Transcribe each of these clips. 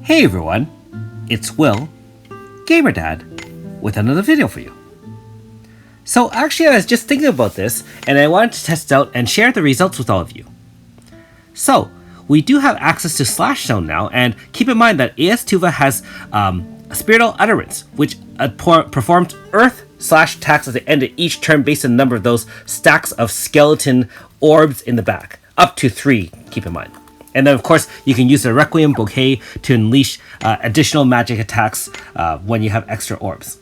Hey everyone, it's Will, GamerDad, with another video for you. So actually I was just thinking about this and I wanted to test out and share the results with all of you. So, we do have access to Slash Zone now, and keep in mind that AS Toova has Spiritual Utterance, which performs Earth/attacks at the end of each turn based on the number of those stacks of skeleton orbs in the back. Up to 3, keep in mind. And then, of course, you can use the Requiem Bouquet to unleash additional magic attacks when you have extra orbs.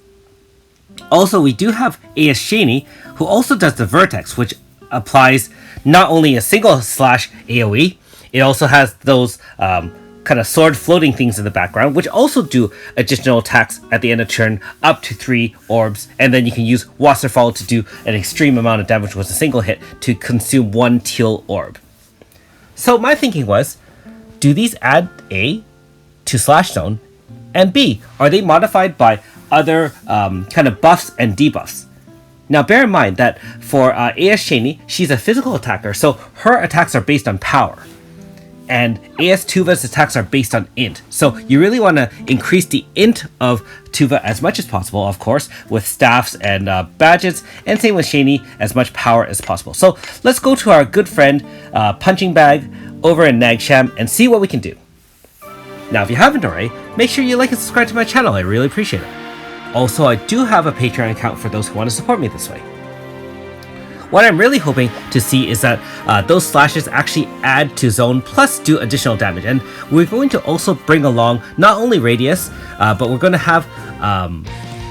Also, we do have AS Shanie, who also does the Vertex, which applies not only a single slash AoE, it also has those kind of sword floating things in the background, which also do additional attacks at the end of turn, up to 3 orbs, and then you can use Wasserfall to do an extreme amount of damage with a single hit to consume 1 teal orb. So my thinking was, do these add A to Slash Zone, and B, are they modified by other kind of buffs and debuffs? Now bear in mind that for AS Shanie, she's a physical attacker, so her attacks are based on power. And AS Toova's attacks are based on int. So you really want to increase the int of Toova as much as possible, of course, with staffs and badges, and same with Shanie, as much power as possible. So let's go to our good friend Punching Bag over in Nagsham and see what we can do. Now if you haven't already, make sure you like and subscribe to my channel, I really appreciate it. Also, I do have a Patreon account for those who want to support me this way. What I'm really hoping to see is that those slashes actually add to zone plus do additional damage, and we're going to also bring along not only Radius, but we're going to have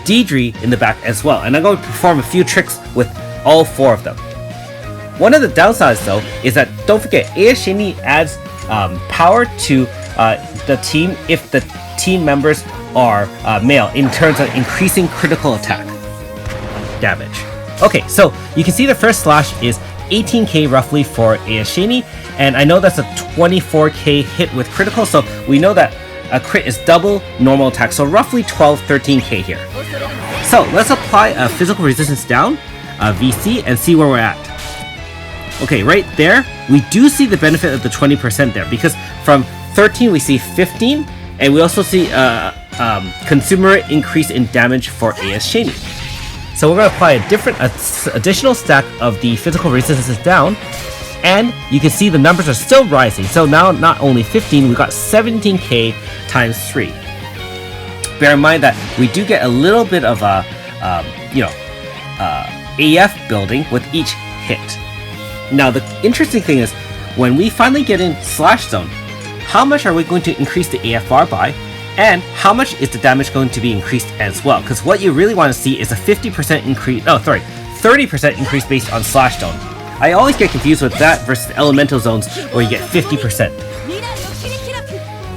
Deidre in the back as well, and I'm going to perform a few tricks with all 4 of them. One of the downsides though is that, don't forget, AS Shanie adds power to the team if the team members are male in terms of increasing critical attack damage. Okay, so you can see the first slash is 18k roughly for AS Shanie, and I know that's a 24k hit with critical, so we know that a crit is double normal attack, so roughly 12-13k here. So let's apply a physical resistance down, VC, and see where we're at. Okay, right there, we do see the benefit of the 20% there, because from 13 we see 15, and we also see consumer increase in damage for AS Shanie. So we're going to apply a different additional stack of the physical resistance down, and you can see the numbers are still rising. So now not only 15, we got 17k times 3. Bear in mind that we do get a little bit of a AF building with each hit. Now the interesting thing is, when we finally get in Slash Zone, how much are we going to increase the AF bar by? And how much is the damage going to be increased as well? Because what you really want to see is a 50% increase, 30% increase based on Slash Zone. I always get confused with that versus Elemental Zones where you get 50%.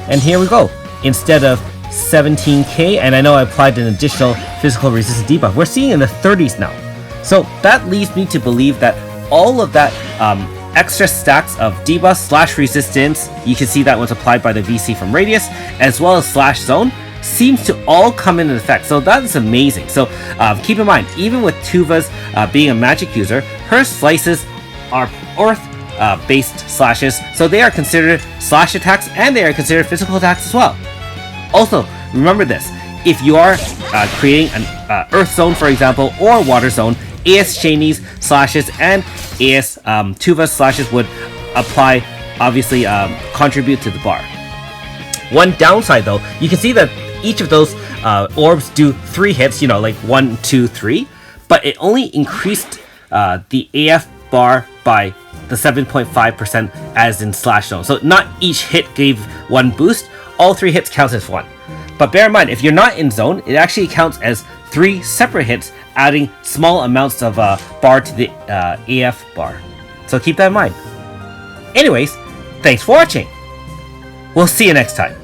And here we go. Instead of 17k, and I know I applied an additional physical resistance debuff, we're seeing in the 30s now. So that leads me to believe that all of that extra stacks of debuff slash resistance, you can see that was applied by the VC from Radius, as well as Slash Zone, seems to all come into effect. So that is amazing. So keep in mind, even with Toova's being a magic user, her slices are Earth based slashes, so they are considered slash attacks and they are considered physical attacks as well. Also, remember this, if you are creating an Earth Zone, for example, or Water Zone, AS Shanie's slashes and AS Toova's slashes would apply, obviously contribute to the bar. One downside though, you can see that each of those orbs do 3 hits, like 1, 2, 3, but it only increased the AF bar by the 7.5% as in Slash Zone. So not each hit gave 1 boost, all 3 hits counts as 1. But bear in mind, if you're not in zone, it actually counts as 3 separate hits, adding small amounts of bar to the AF bar. So keep that in mind. Anyways, thanks for watching. We'll see you next time.